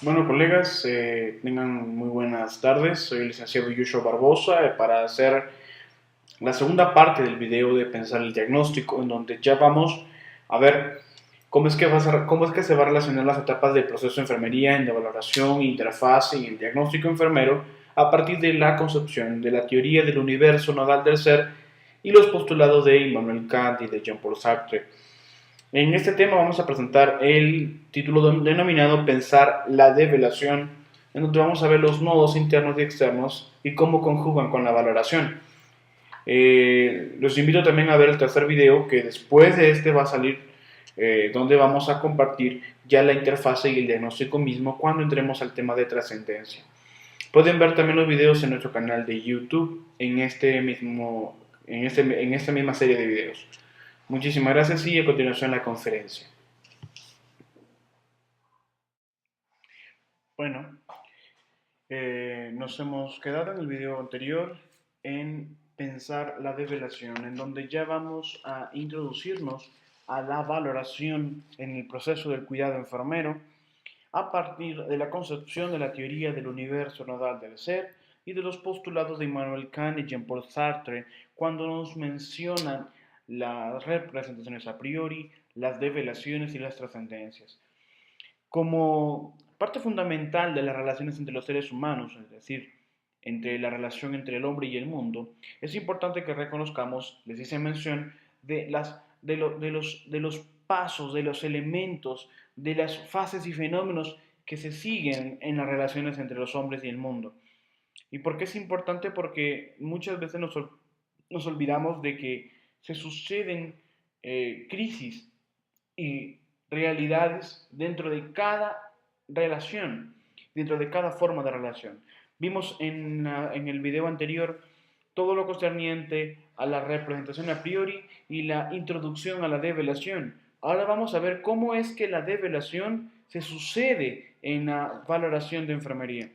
Bueno, colegas, tengan muy buenas tardes. Soy el licenciado Yusho Barbosa para hacer la segunda parte del video de pensar el diagnóstico, en donde ya vamos a ver cómo es que se va a relacionar las etapas del proceso de enfermería en la valoración, interfase y el diagnóstico enfermero a partir de la concepción de la teoría del universo nodal del ser y los postulados de Immanuel Kant y de Jean-Paul Sartre. En este tema vamos a presentar el título denominado Pensar la develación, en donde vamos a ver los nodos internos y externos y cómo conjugan con la valoración. Los invito también a ver el tercer video, que después de este va a salir, donde vamos a compartir ya la interfase y el diagnóstico mismo cuando entremos al tema de trascendencia. Pueden ver también los videos en nuestro canal de YouTube en esta misma serie de videos. Muchísimas gracias y a continuación la conferencia. Bueno, nos hemos quedado en el video anterior en pensar la develación, en donde ya vamos a introducirnos a la valoración en el proceso del cuidado enfermero a partir de la concepción de la teoría del universo nodal del ser y de los postulados de Immanuel Kant y Jean-Paul Sartre cuando nos mencionan las representaciones a priori, las develaciones y las trascendencias. Como parte fundamental de las relaciones entre los seres humanos, es decir, entre la relación entre el hombre y el mundo, es importante que reconozcamos, les hice mención, de los pasos, de los elementos, de las fases y fenómenos que se siguen en las relaciones entre los hombres y el mundo. ¿Y por qué es importante? Porque muchas veces nos olvidamos de que se suceden crisis y realidades dentro de cada relación, dentro de cada forma de relación. Vimos en el video anterior todo lo concerniente a la representación a priori y la introducción a la develación. Ahora vamos a ver cómo es que la develación se sucede en la valoración de enfermería.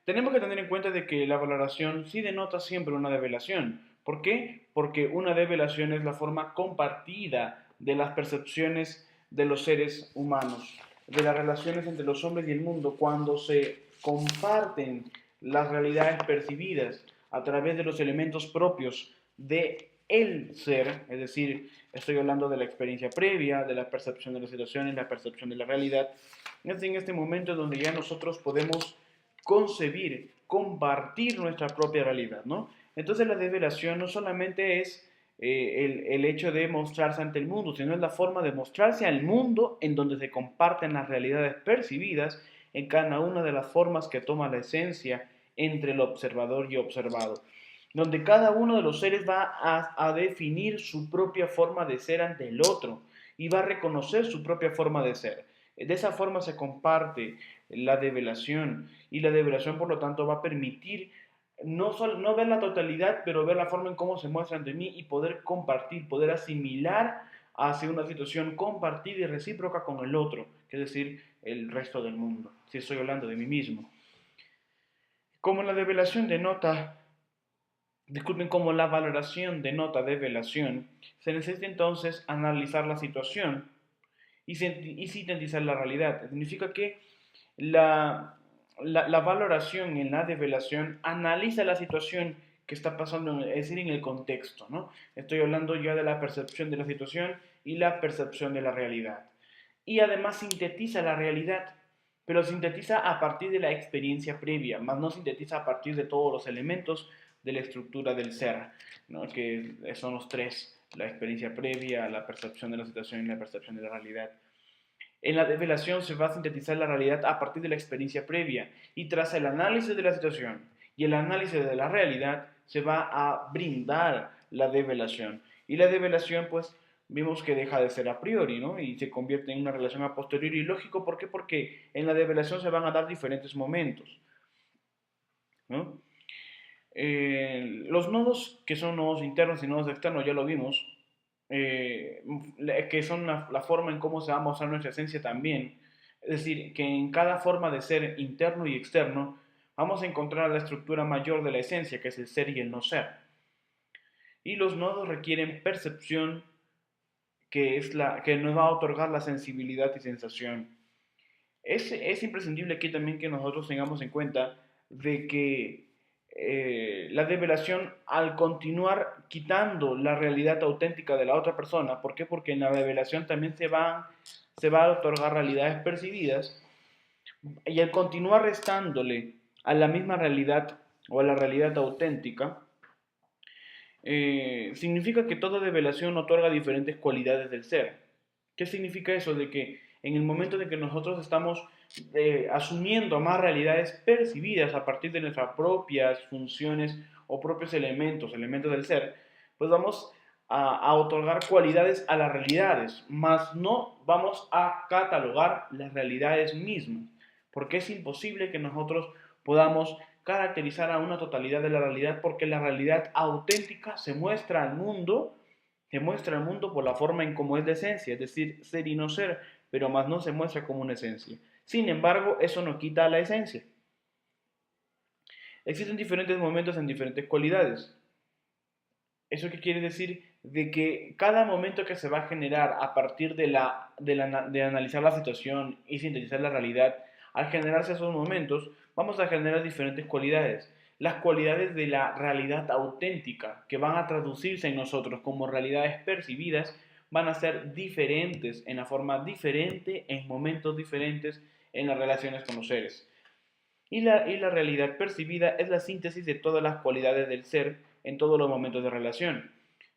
Tenemos que tener en cuenta de que la valoración sí denota siempre una develación. ¿Por qué? Porque una develación es la forma compartida de las percepciones de los seres humanos, de las relaciones entre los hombres y el mundo, cuando se comparten las realidades percibidas a través de los elementos propios de el ser, es decir, estoy hablando de la experiencia previa, de la percepción de las situaciones, la percepción de la realidad. Es en este momento donde ya nosotros podemos concebir, compartir nuestra propia realidad, ¿no? Entonces la develación no solamente es el hecho de mostrarse ante el mundo, sino es la forma de mostrarse al mundo en donde se comparten las realidades percibidas en cada una de las formas que toma la esencia entre el observador y observado, donde cada uno de los seres va a definir su propia forma de ser ante el otro y va a reconocer su propia forma de ser. De esa forma se comparte la develación y la develación por lo tanto va a permitir no ver la totalidad, pero ver la forma en cómo se muestra ante mí y poder compartir, poder asimilar hacia una situación compartida y recíproca con el otro, que es decir, el resto del mundo, si estoy hablando de mí mismo. Como la develación denota, disculpen, como la valoración denota develación, se necesita entonces analizar la situación y sintetizar la realidad. Significa que la valoración en la develación analiza la situación que está pasando, es decir, en el contexto, ¿no? Estoy hablando ya de la percepción de la situación y la percepción de la realidad. Y además sintetiza la realidad, pero sintetiza a partir de la experiencia previa, más no sintetiza a partir de todos los elementos de la estructura del ser, ¿no? Que son los tres: la experiencia previa, la percepción de la situación y la percepción de la realidad. En la develación se va a sintetizar la realidad a partir de la experiencia previa y tras el análisis de la situación y el análisis de la realidad se va a brindar la develación. Y la develación, pues, vimos que deja de ser a priori, ¿no? Y se convierte en una relación a posteriori. Y lógico, ¿por qué? Porque en la develación se van a dar diferentes momentos, ¿no? Los nodos que son nodos internos y nodos externos, ya lo vimos, eh, que son la forma en cómo se va a mostrar nuestra esencia también. Es decir, que en cada forma de ser interno y externo vamos a encontrar la estructura mayor de la esencia, que es el ser y el no ser. Y los nodos requieren percepción, que nos va a otorgar la sensibilidad y sensación. es imprescindible aquí también que nosotros tengamos en cuenta de que la develación, al continuar quitando la realidad auténtica de la otra persona, ¿por qué? Porque en la revelación también se va a otorgar realidades percibidas, y al continuar restándole a la misma realidad o a la realidad auténtica, significa que toda develación otorga diferentes cualidades del ser. ¿Qué significa eso? De que en el momento de que nosotros estamos asumiendo más realidades percibidas a partir de nuestras propias funciones o propios elementos, elementos del ser, pues vamos a otorgar cualidades a las realidades, mas no vamos a catalogar las realidades mismas, porque es imposible que nosotros podamos caracterizar a una totalidad de la realidad, porque la realidad auténtica se muestra al mundo por la forma en cómo es la esencia, es decir, ser y no ser, pero más no se muestra como una esencia. Sin embargo, eso no quita la esencia. Existen diferentes momentos en diferentes cualidades. ¿Eso qué quiere decir? De que cada momento que se va a generar a partir de analizar la situación y sintetizar la realidad, al generarse esos momentos, vamos a generar diferentes cualidades. Las cualidades de la realidad auténtica, que van a traducirse en nosotros como realidades percibidas, van a ser diferentes, en la forma diferente, en momentos diferentes, en las relaciones con los seres. Y la realidad percibida es la síntesis de todas las cualidades del ser en todos los momentos de relación,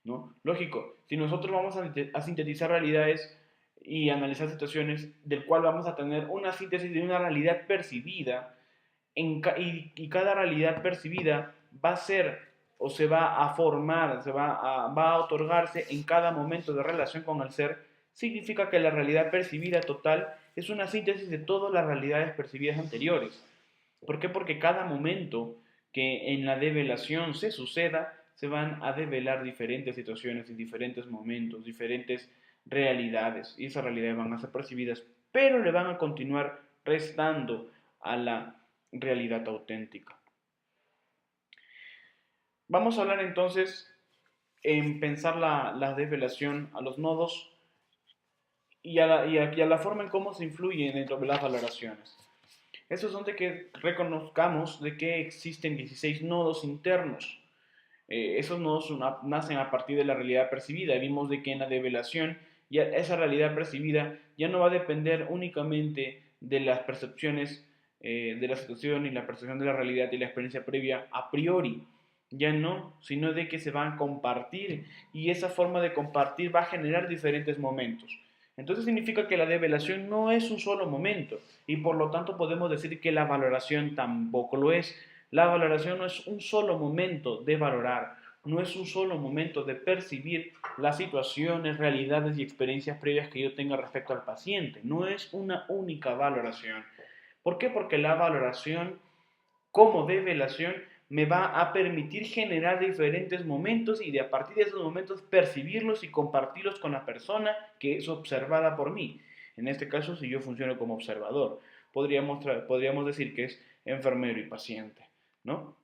¿no? Lógico, si nosotros vamos a sintetizar realidades y analizar situaciones, del cual vamos a tener una síntesis de una realidad percibida, y cada realidad percibida va a ser o se va a formar, va a otorgarse en cada momento de relación con el ser, significa que la realidad percibida total es una síntesis de todas las realidades percibidas anteriores. ¿Por qué? Porque cada momento que en la develación se suceda, se van a develar diferentes situaciones y diferentes momentos, diferentes realidades. Y esas realidades van a ser percibidas, pero le van a continuar restando a la realidad auténtica. Vamos a hablar entonces en pensar la develación a los nodos y a la forma en cómo se influye dentro de las valoraciones. Eso es donde que reconozcamos de que existen 16 nodos internos. Esos nodos nacen a partir de la realidad percibida. Vimos de que en la develación ya esa realidad percibida ya no va a depender únicamente de las percepciones de la situación y la percepción de la realidad y la experiencia previa a priori. Ya no, sino de que se van a compartir, y esa forma de compartir va a generar diferentes momentos. Entonces significa que la develación no es un solo momento, y por lo tanto podemos decir que la valoración tampoco lo es. La valoración no es un solo momento de valorar, no es un solo momento de percibir las situaciones, realidades y experiencias previas que yo tenga respecto al paciente. No es una única valoración. ¿Por qué? Porque la valoración como develación me va a permitir generar diferentes momentos y de a partir de esos momentos percibirlos y compartirlos con la persona que es observada por mí. En este caso, si yo funciono como observador, podríamos decir que es enfermero y paciente, ¿no?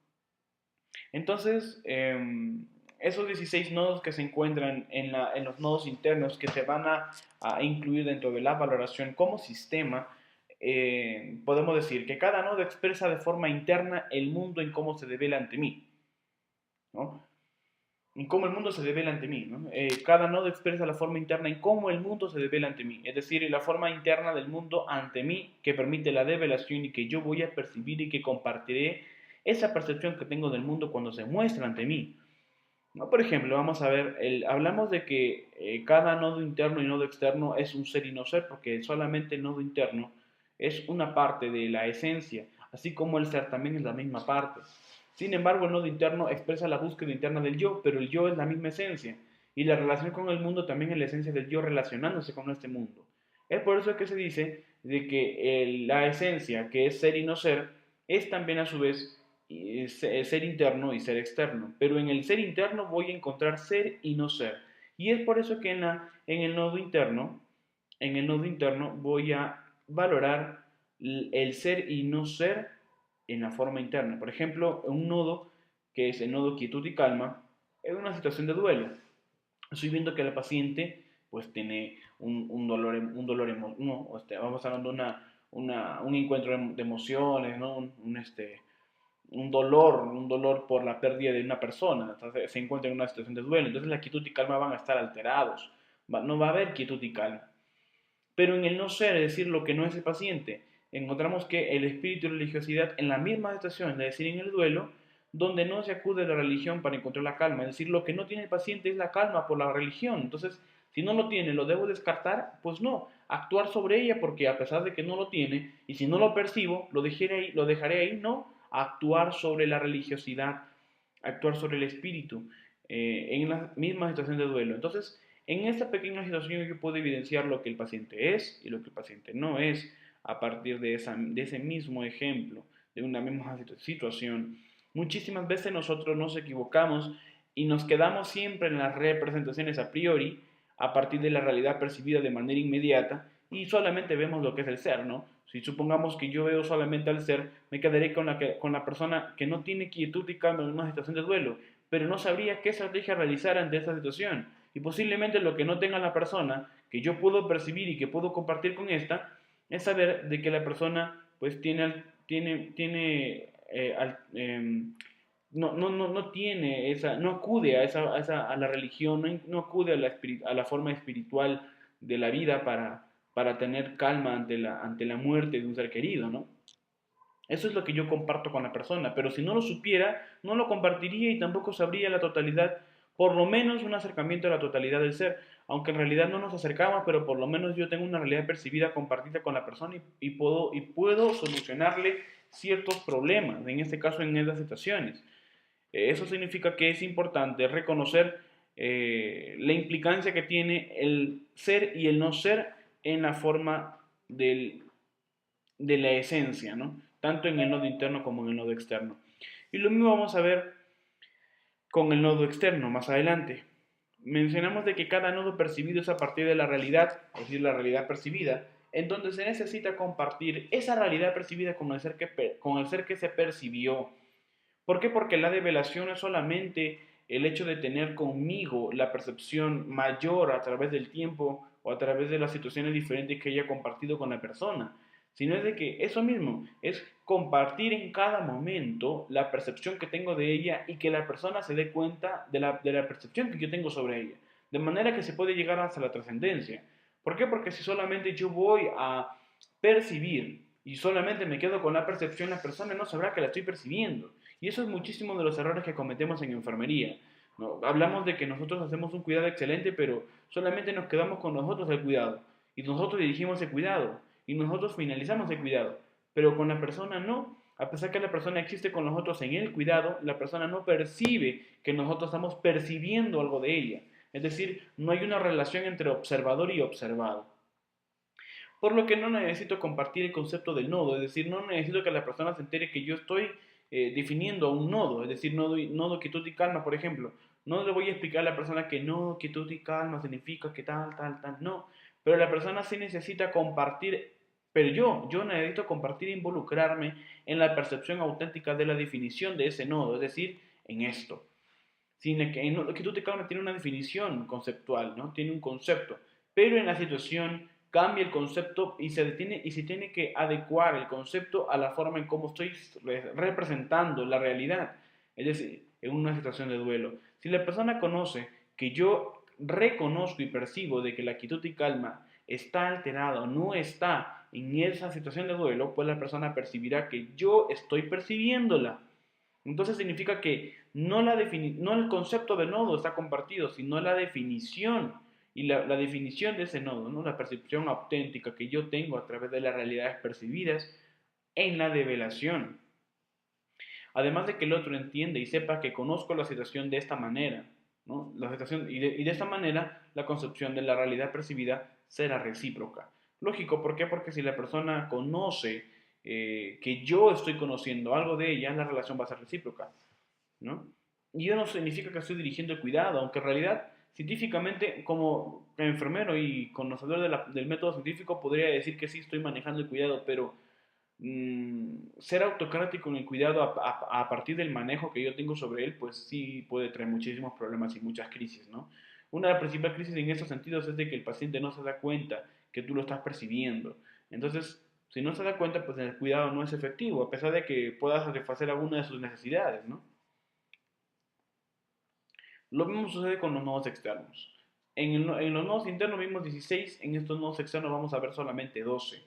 Entonces, esos 16 nodos que se encuentran en los nodos internos que se van a incluir dentro de la valoración como sistema, podemos decir que cada nodo expresa de forma interna el mundo en cómo se devela ante mí, ¿no? En cómo el mundo se devela ante mí, ¿no? Cada nodo expresa la forma interna en cómo el mundo se devela ante mí, es decir, la forma interna del mundo ante mí que permite la develación y que yo voy a percibir y que compartiré esa percepción que tengo del mundo cuando se muestra ante mí, ¿no? Por ejemplo, vamos a ver, hablamos de que cada nodo interno y nodo externo es un ser y no ser, porque solamente el nodo interno es una parte de la esencia, así como el ser también es la misma parte. Sin embargo, el nodo interno expresa la búsqueda interna del yo, pero el yo es la misma esencia, y la relación con el mundo también es la esencia del yo relacionándose con este mundo. Es por eso que se dice de que la esencia, que es ser y no ser, es también a su vez ser interno y ser externo. Pero en el ser interno voy a encontrar ser y no ser. Y es por eso que en el nodo interno voy a valorar el ser y no ser en la forma interna. Por ejemplo, un nodo que es el nodo quietud y calma, es una situación de duelo. Estoy viendo que el paciente pues tiene un dolor, no, vamos hablando de un encuentro de emociones, ¿no? un dolor por la pérdida de una persona, entonces se encuentra en una situación de duelo, entonces la quietud y calma van a estar alterados, no va a haber quietud y calma. Pero en el no ser, es decir, lo que no es el paciente, encontramos que el espíritu y la religiosidad en la misma situación, es decir, en el duelo, donde no se acude a la religión para encontrar la calma, es decir, lo que no tiene el paciente es la calma por la religión, entonces, si no lo tiene, ¿lo debo descartar? Pues no, actuar sobre ella porque a pesar de que no lo tiene, y si no lo percibo, lo dejaré ahí, no, actuar sobre la religiosidad, actuar sobre el espíritu, en la misma situación de duelo. Entonces, en esta pequeña situación yo puedo evidenciar lo que el paciente es y lo que el paciente no es a partir de ese mismo ejemplo, de una misma situación. Muchísimas veces nosotros nos equivocamos y nos quedamos siempre en las representaciones a priori a partir de la realidad percibida de manera inmediata y solamente vemos lo que es el ser, ¿no? Si supongamos que yo veo solamente al ser, me quedaré con la persona que no tiene quietud y calma en una situación de duelo, pero no sabría qué estrategia realizar ante esta situación. Y posiblemente lo que no tenga la persona, que yo puedo percibir y que puedo compartir con esta, es saber de que la persona pues no tiene esa, no acude a la religión, no acude a la forma espiritual de la vida para tener calma ante la muerte de un ser querido, ¿no? Eso es lo que yo comparto con la persona, pero si no lo supiera, no lo compartiría y tampoco sabría la totalidad, por lo menos un acercamiento a la totalidad del ser, aunque en realidad no nos acercamos, pero por lo menos yo tengo una realidad percibida compartida con la persona y puedo solucionarle ciertos problemas, en este caso en esas situaciones. Eso significa que es importante reconocer la implicancia que tiene el ser y el no ser en la forma de la esencia, ¿no? Tanto en el nodo interno como en el nodo externo. Y lo mismo vamos a ver con el nodo externo más adelante. Mencionamos de que cada nodo percibido es a partir de la realidad, es decir, la realidad percibida, en donde se necesita compartir esa realidad percibida con el ser que se percibió. ¿Por qué? Porque la develación es solamente el hecho de tener conmigo la percepción mayor a través del tiempo o a través de las situaciones diferentes que haya compartido con la persona, sino es de que eso mismo es compartir en cada momento la percepción que tengo de ella y que la persona se dé cuenta de la percepción que yo tengo sobre ella, de manera que se puede llegar hasta la trascendencia. ¿Por qué? Porque si solamente yo voy a percibir y solamente me quedo con la percepción, la persona no sabrá que la estoy percibiendo. Y eso es muchísimo de los errores que cometemos en enfermería. ¿No? Hablamos de que nosotros hacemos un cuidado excelente, pero solamente nos quedamos con nosotros el cuidado. Y nosotros dirigimos el cuidado. Y nosotros finalizamos el cuidado. Pero con la persona no. A pesar que la persona existe con nosotros en el cuidado, la persona no percibe que nosotros estamos percibiendo algo de ella. Es decir, no hay una relación entre observador y observado. Por lo que no necesito compartir el concepto del nodo, es decir, no necesito que la persona se entere que yo estoy definiendo un nodo, es decir, nodo quietud y calma, por ejemplo. No le voy a explicar a la persona que no, quietud y calma significa que tal, no. Pero la persona sí necesita compartir, pero yo necesito compartir e involucrarme en la percepción auténtica de la definición de ese nodo, es decir, en esto. Sin que quietud y calma tiene una definición conceptual, ¿no? Tiene un concepto, pero en la situación cambia el concepto y se tiene que adecuar el concepto a la forma en cómo estoy representando la realidad, es decir, en una situación de duelo. Si la persona conoce que yo reconozco y percibo de que la quietud y calma está alterada o no está en esa situación de duelo, pues la persona percibirá que yo estoy percibiéndola. Entonces significa que no el concepto de nodo está compartido, sino la definición y la definición de ese nodo, ¿no? La percepción auténtica que yo tengo a través de las realidades percibidas en la develación. Además de que el otro entiende y sepa que conozco la situación de esta manera, ¿no? La situación, y de esta manera la concepción de la realidad percibida será recíproca. Lógico, ¿por qué? Porque si la persona conoce que yo estoy conociendo algo de ella, la relación va a ser recíproca, ¿no? Y eso no significa que estoy dirigiendo el cuidado, aunque en realidad científicamente como enfermero y conocedor del método científico podría decir que sí estoy manejando el cuidado, pero ser autocrático en el cuidado a partir del manejo que yo tengo sobre él, pues sí puede traer muchísimos problemas y muchas crisis, ¿no? Una de las principales crisis en estos sentidos es de que el paciente no se da cuenta que tú lo estás percibiendo. Entonces, Si no se da cuenta, pues el cuidado no es efectivo, a pesar de que pueda satisfacer alguna de sus necesidades, ¿no? Lo mismo sucede con los nodos externos. En los nodos internos vimos 16, en estos nodos externos vamos a ver solamente 12.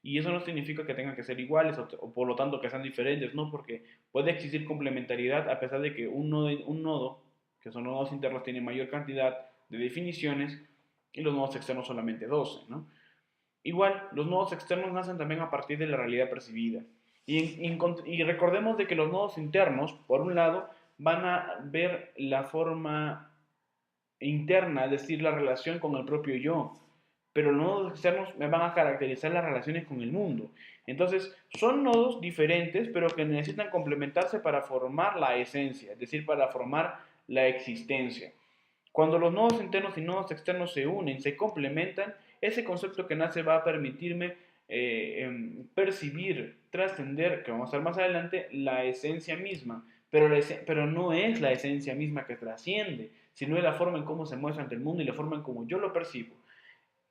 Y eso no significa que tengan que ser iguales o por lo tanto que sean diferentes, ¿no? Porque puede existir complementariedad a pesar de que un nodo, que son los nodos internos, tiene mayor cantidad de definiciones y los nodos externos solamente 12, ¿no? Igual, los nodos externos nacen también a partir de la realidad percibida. Y recordemos de que los nodos internos, por un lado, van a ver la forma interna, es decir, la relación con el propio yo, pero los nodos externos me van a caracterizar las relaciones con el mundo. Entonces, son nodos diferentes, pero que necesitan complementarse para formar la esencia, es decir, para formar la existencia. Cuando los nodos internos y nodos externos se unen, se complementan, ese concepto que nace va a permitirme percibir, trascender, que vamos a ver más adelante, la esencia misma. Pero no es la esencia misma que trasciende, sino es la forma en cómo se muestra ante el mundo y la forma en cómo yo lo percibo.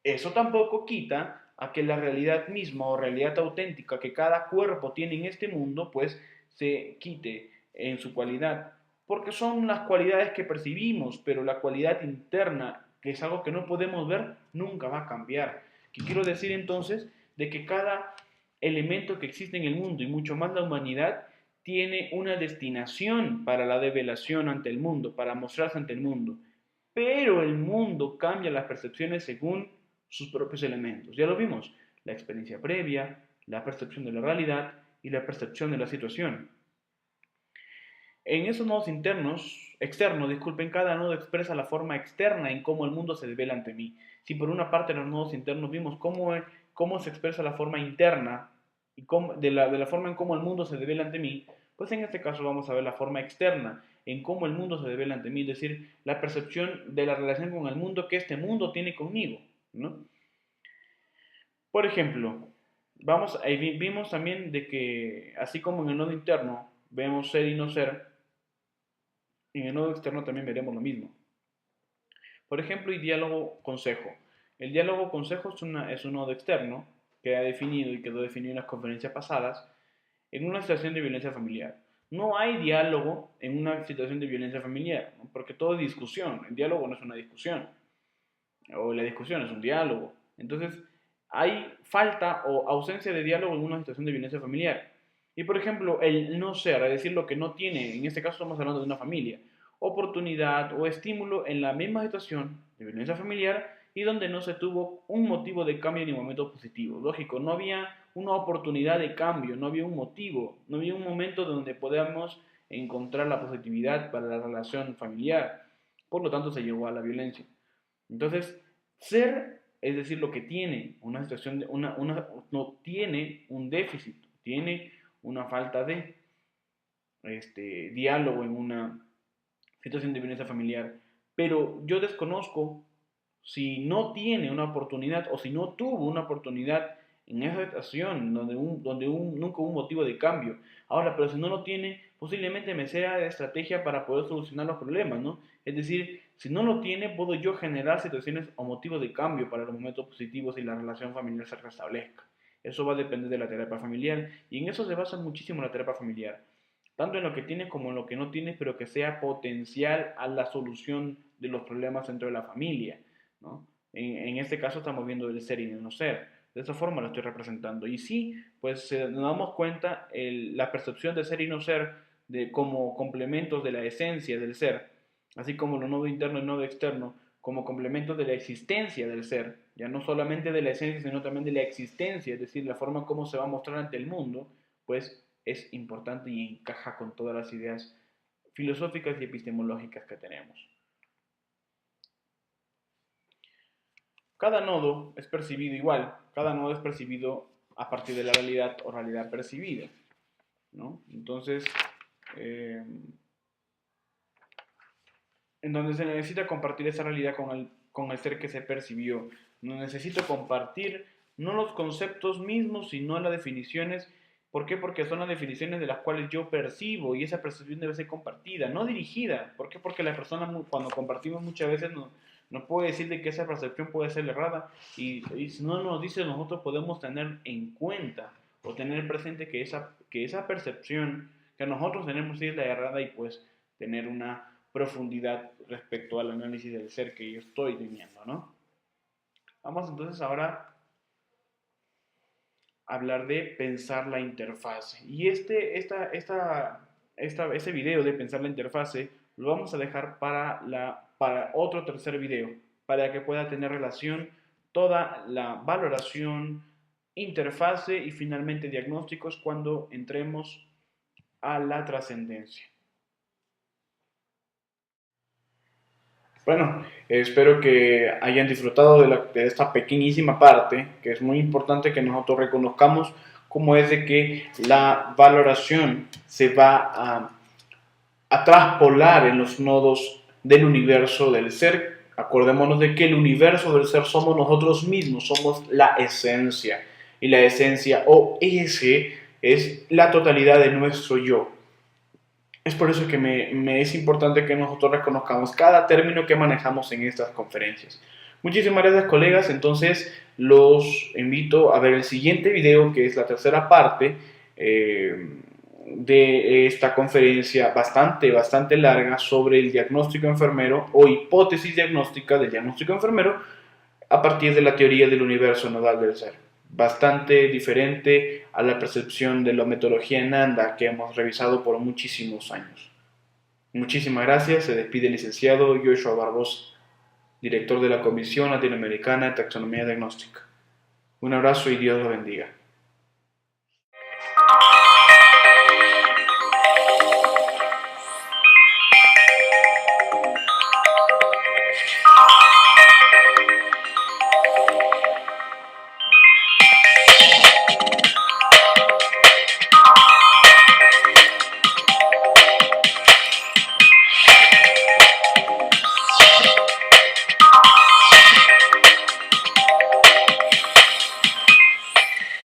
Eso tampoco quita a que la realidad misma o realidad auténtica que cada cuerpo tiene en este mundo, pues se quite en su cualidad. Porque son las cualidades que percibimos, pero la cualidad interna, que es algo que no podemos ver, nunca va a cambiar. ¿Qué quiero decir entonces? De que cada elemento que existe en el mundo y mucho más la humanidad tiene una destinación para la develación ante el mundo, para mostrarse ante el mundo. Pero el mundo cambia las percepciones según sus propios elementos. Ya lo vimos, la experiencia previa, la percepción de la realidad y la percepción de la situación. En esos nodos externos, disculpen, cada nodo expresa la forma externa en cómo el mundo se devela ante mí. Si por una parte en los nodos internos vimos cómo se expresa la forma interna y de la forma en cómo el mundo se devela ante mí, pues en este caso vamos a ver la forma externa en cómo el mundo se devela ante mí, es decir, la percepción de la relación con el mundo que este mundo tiene conmigo, ¿no? Por ejemplo, vimos también de que así como en el nodo interno vemos ser y no ser, en el nodo externo también veremos lo mismo. Por ejemplo, y diálogo-consejo. El diálogo-consejo es un nodo externo que ha definido y quedó definido en las conferencias pasadas en una situación de violencia familiar. No hay diálogo en una situación de violencia familiar, ¿no? Porque todo es discusión. El diálogo no es una discusión, o la discusión es un diálogo. Entonces, hay falta o ausencia de diálogo en una situación de violencia familiar. Y por ejemplo, el no ser, es decir, lo que no tiene, en este caso estamos hablando de una familia, oportunidad o estímulo en la misma situación de violencia familiar y donde no se tuvo un motivo de cambio ni momento positivo. Lógico, no había una oportunidad de cambio, no había un motivo, no había un momento donde podamos encontrar la positividad para la relación familiar. Por lo tanto, se llegó a la violencia. Entonces, ser, es decir, lo que tiene una situación, no tiene un déficit, tiene una falta de diálogo en una situación de violencia familiar, pero yo desconozco si no tiene una oportunidad o si no tuvo una oportunidad en esa situación nunca hubo un motivo de cambio. Ahora, pero si no lo tiene, posiblemente me sea de estrategia para poder solucionar los problemas, ¿no? Es decir, si no lo tiene, puedo yo generar situaciones o motivos de cambio para los momentos positivos y la relación familiar se restablezca. Eso va a depender de la terapia familiar y en eso se basa muchísimo la terapia familiar tanto en lo que tienes como en lo que no tienes, pero que sea potencial a la solución de los problemas dentro de la familia, ¿no? En este caso estamos viendo el ser y el no ser. De esa forma lo estoy representando. Y sí, pues nos damos cuenta la percepción de ser y no ser como complementos de la esencia del ser, así como lo nodo interno y nodo externo, como complementos de la existencia del ser, ya no solamente de la esencia, sino también de la existencia, es decir, la forma como se va a mostrar ante el mundo, pues es importante y encaja con todas las ideas filosóficas y epistemológicas que tenemos. Cada nodo es percibido igual, cada nodo es percibido a partir de la realidad o realidad percibida, ¿no? Entonces, eh, en donde se necesita compartir esa realidad con el ser que se percibió. No necesito compartir no los conceptos mismos, sino las definiciones. ¿Por qué? Porque son las definiciones de las cuales yo percibo y esa percepción debe ser compartida, no dirigida. ¿Por qué? Porque las personas cuando compartimos muchas veces No puedo decirle que esa percepción puede ser errada y si no nos dice, nosotros podemos tener en cuenta o tener presente que esa percepción que nosotros tenemos sí es la errada y pues tener una profundidad respecto al análisis del ser que yo estoy teniendo, ¿no? Vamos entonces ahora a hablar de pensar la interfase. Y este video de pensar la interfase lo vamos a dejar para otro tercer video, para que pueda tener relación toda la valoración, interfase y finalmente diagnósticos cuando entremos a la trascendencia. Bueno, espero que hayan disfrutado de esta pequeñísima parte, que es muy importante que nosotros reconozcamos cómo es de que la valoración se va a traspolar en los nodos del universo del ser. Acordémonos de que el universo del ser somos nosotros mismos, somos la esencia. Y la esencia o ese es la totalidad de nuestro yo. Es por eso que me es importante que nosotros reconozcamos cada término que manejamos en estas conferencias. Muchísimas gracias, colegas. Entonces, los invito a ver el siguiente video, que es la tercera parte de esta conferencia bastante larga sobre el diagnóstico enfermero o hipótesis diagnóstica del diagnóstico enfermero a partir de la teoría del universo nodal del ser. Bastante diferente a la percepción de la metodología Nanda que hemos revisado por muchísimos años. Muchísimas gracias. Se despide el licenciado Joshua Barbosa, director de la Comisión Latinoamericana de Taxonomía Diagnóstica. Un abrazo y Dios los bendiga.